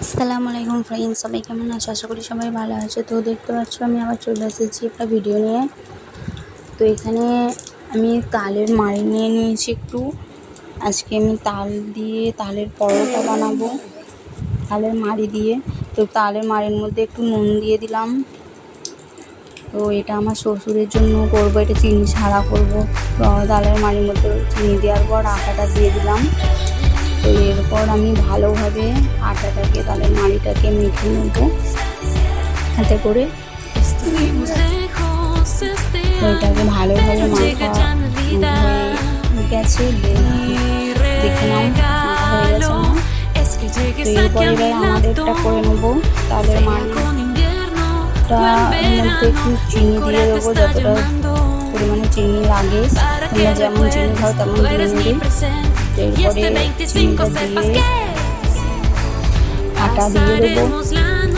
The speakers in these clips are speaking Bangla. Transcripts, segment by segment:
আসসালামু আলাইকুম ফ্রেন্ডস, সবাই কেমন আছো? আশা করি সবাই ভালো আছে। তো দেখতে পাচ্ছ আমি আবার চলে এসেছি একটা ভিডিও নিয়ে। তো এখানে আমি তালের মাড়ি নিয়ে নিয়েছি একটু। আজকে আমি তাল দিয়ে তালের পরোটা বানাবো, তালের মাড়ি দিয়ে। তো তালের মাড়ির মধ্যে একটু নুন দিয়ে দিলাম। তো এটা আমার শ্বশুরের জন্য করবো, এটা চিনি ছাড়া করবো। তো তালের মাড়ির মধ্যে চিনি দেওয়ার পর আটাটা দিয়ে দিলাম। তো এরপর আমি ভালোভাবে আটাটাকে তালের মাড়িটাকে মেখে নেবো হাতে করে। ওইটাকে ভালোভাবে মাখা হয়ে গেছে, দেখে নাও মাখা হয়ে গেছে আমার। তো এরপর এবার আমাদেরটা করে নেবো। তালের মাড়িটা মধ্যে একটু চিনি দিয়ে দেবো, যতটা পরিমাণে চিনি লাগে তোমরা যেমন চিনি খাও তেমন দিয়ে নেবে। এরপরে চিনিটা দিয়ে আটা দিয়ে দেবো,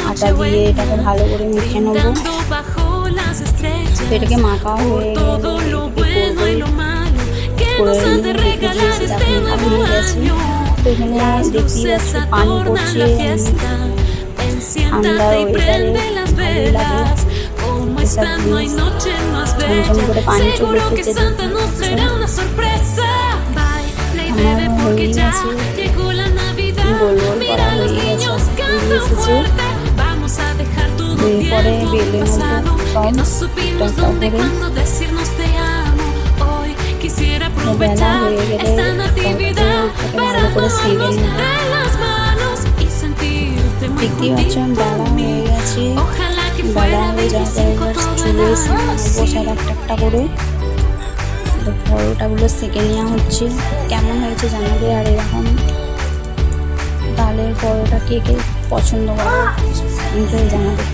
আটা দিয়ে এটাকে ভালো করে মেখে নেবো। এটাকে মাখা হয়ে গেছে। তো এখানে দেখতেই পাচ্ছ পানি পড়ছে, ঠান্ডা ওয়েদারে ভালোই লাগে এসব জিনিস। ঝমঝম করে পানি চলে এসেছে, আমার হয়ে গেছে, গোল গোল করা হয়ে গেছে, এসেছে। এরপরে বেলে নেবো সব একটা করে। বেলা হয়ে গেলে ভালো করে সেঁকে নেবো। দেখতেই পাচ্ছ বেলা হয়ে গেছে, বেলা হয়ে যাওয়ার পরে এবার চুলে বসার একটা করে পরোটাগুলো সেঁকে নেওয়া হচ্ছে। কেমন হয়েছে জানাবে, আর এরকম তালের পরোটা কে কে পছন্দ করে জানাবে।